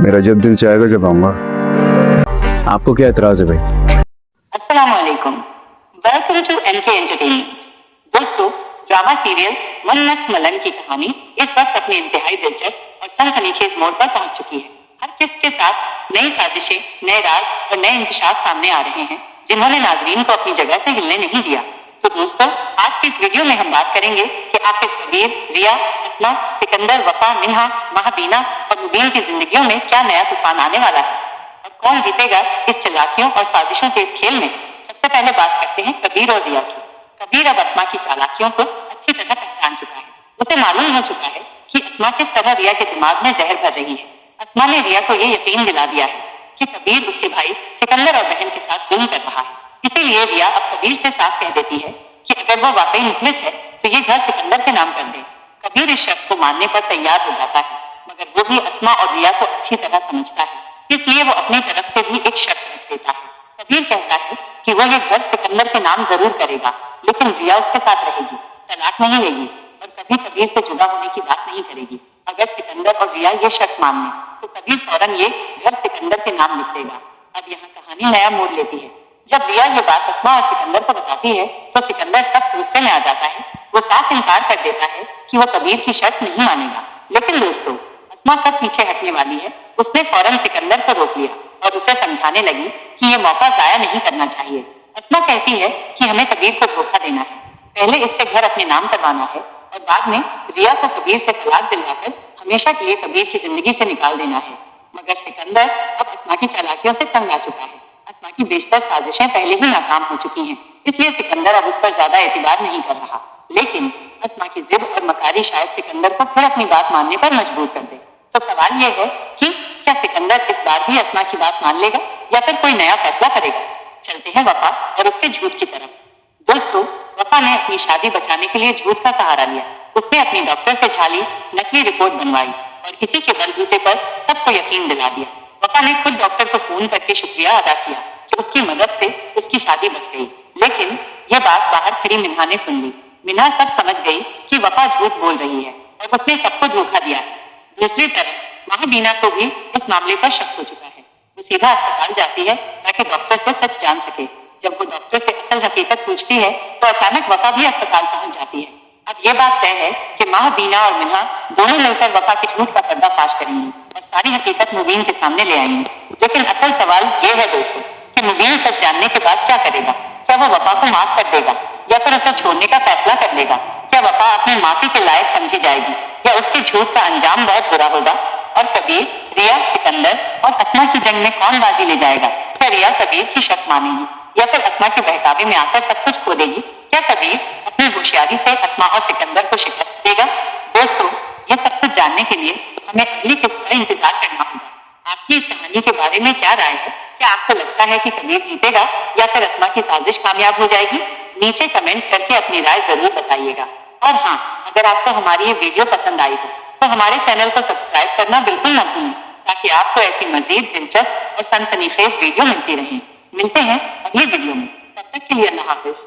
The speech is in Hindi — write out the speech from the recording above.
मेरा जब दिल चाहेगा जब आऊंगा। आपको क्या एतराज है भाई? अस्सलाम वालेकुम। Welcome to NK entertainment. दोस्तों, drama serial Mann Mast Malan की कहानी इस वक्त अपने इंतहाई दिलचस्प और सनसनीखेज मोड़ पर पहुंच चुकी है। हर किस्त के साथ नई साजिशें, नए राज और नए इंकशाफ सामने आ रहे हैं, जिन्होंने नाजरीन को अपनी जगह से हिलने नहीं दिया। तो दोस्तों, आज की इस वीडियो में हम बात करेंगे कि आखिर कबीर, रिया, अस्मा, सिकंदर, वफा, मिन्हा, महाबीना और मुबीन की जिंदगियों में क्या नया तूफान आने वाला है और कौन जीतेगा इस चालाकियों और साजिशों के इस खेल में। सबसे पहले बात करते हैं कबीर और रिया की। कबीर अब अस्मा की चालाकियों को अच्छी तरह पहचान चुका है। उसे मालूम हो चुका है कि अस्मा किस तरह रिया के दिमाग में जहर भर रही है। अस्मा ने रिया को यह यकीन दिला दिया है कि कबीर उसके भाई सिकंदर और बहन के साथ जुल्म कर रहा है। इसीलिए रिया अब कबीर से साफ कह देती है कि अगर वो वाकई मुखलिस है तो ये घर सिकंदर के नाम कर दे। कबीर इस शर्त को मानने पर तैयार हो जाता है, मगर वो भी अस्मा और रिया को अच्छी तरह समझता है, इसलिए वो अपनी तरफ से भी एक शर्त रख देता है। कबीर कहता है कि वो ये घर सिकंदर के नाम जरूर करेगा, लेकिन रिया उसके साथ रहेगी, तलाक नहीं लेगी और कभी कबीर से जुदा होने की बात नहीं करेगी। अगर सिकंदर और रिया ये शर्त मान लें तो कबीर फौरन ये घर सिकंदर के नाम लिख देगा। अब यहाँ कहानी नया मोड़ लेती है। जब रिया ये बात अस्मा और सिकंदर को बताती है तो सिकंदर सख्त गुस्से में आ जाता है। वो साफ इनकार कर देता है कि वो कबीर की शर्त नहीं मानेगा। लेकिन दोस्तों, अस्मा कब पीछे हटने वाली है? उसने फौरन सिकंदर को रोक लिया और उसे समझाने लगी कि ये मौका जाया नहीं करना चाहिए। अस्मा कहती है कि हमें कबीर को धोखा देना है, पहले इससे घर अपने नाम करवाना है और बाद में रिया को कबीर से तलाक दिलवाकर हमेशा के लिए कबीर की जिंदगी से निकाल देना है। मगर सिकंदर अब अस्मा की चालाकियों से तंग आ चुका है। अस्मा की बेशतर साजिशें पहले ही नाकाम हो चुकी हैं, इसलिए सिकंदर अब उस पर ज्यादा एतबार नहीं कर रहा। लेकिन अस्मा की जिद और मकारी शायद सिकंदर को फिर अपनी बात मानने पर मजबूर कर दे। तो सवाल यह है कि क्या सिकंदर इस बार भी अस्मा की बात मान लेगा या फिर कोई नया फैसला करेगा? चलते हैं वफा और उसके झूठ की तरफ। दोस्तों, वफा ने अपनी शादी बचाने के लिए झूठ का सहारा लिया। उसने अपनी डॉक्टर से झाली नकली रिपोर्ट बनवाई और किसी के बलबूते पर सबको यकीन दिला दिया। वफा ने खुद डॉक्टर को फोन करके शुक्रिया अदा किया कि उसकी मदद से उसकी शादी बच गई। लेकिन यह बात बाहर खड़ी मिन्हा ने सुन ली। मिन्हा सब समझ गई कि वफा झूठ बोल रही है और उसने सबको धोखा दिया है। दूसरी तरफ महाबीना को भी इस मामले पर शक हो चुका है। वो सीधा अस्पताल जाती है ताकि डॉक्टर से सच जान सके। जब वो डॉक्टर से असल हकीकत पूछती है तो अचानक वफा भी अस्पताल पहुंच जाती है। अब ये बात तय है कि महाबीना और मिन्हा दोनों मिलकर वफा के झूठ का पर्दाफाश करेंगी और सारी हकीकत मुबीन के सामने ले आएंगी। लेकिन असल सवाल ये है दोस्तों कि मुबीन सच जानने के बाद क्या करेगा? क्या वो वफा को माफ कर देगा या फिर उसे छोड़ने का फैसला कर लेगा? क्या वफा अपने माफी के लायक समझी जाएगी या उसके झूठ का अंजाम बहुत बुरा होगा? और कबीर, रिया, सिकंदर और अस्मा की जंग में कौन बाजी ले जाएगा? क्या रिया कबीर की शर्त मानेगी या फिर अस्मा के बहकावे में आकर सब कुछ खो देगी? क्या कबीर अपनी होशियारी से अस्मा और सिकंदर को शिकस्त देगा? दोस्तों, ये सब कुछ जानने के लिए हमें अगली किस्त का इंतजार करना होगा। आपकी इस कहानी के बारे में क्या राय है? क्या आपको लगता है कि कबीर जीतेगा या फिर अस्मा की साजिश कामयाब हो जाएगी? नीचे कमेंट करके अपनी राय जरूर बताइएगा। और हाँ, अगर आपको हमारी ये वीडियो पसंद आई हो तो हमारे चैनल को सब्सक्राइब करना बिल्कुल न भूलें, ताकि आपको ऐसी मजीद दिलचस्प और सनसनीखेज वीडियो मिलती रहे। मिलते हैं अगली वीडियो में, तब तक के लिए अल्लाह हाफिज।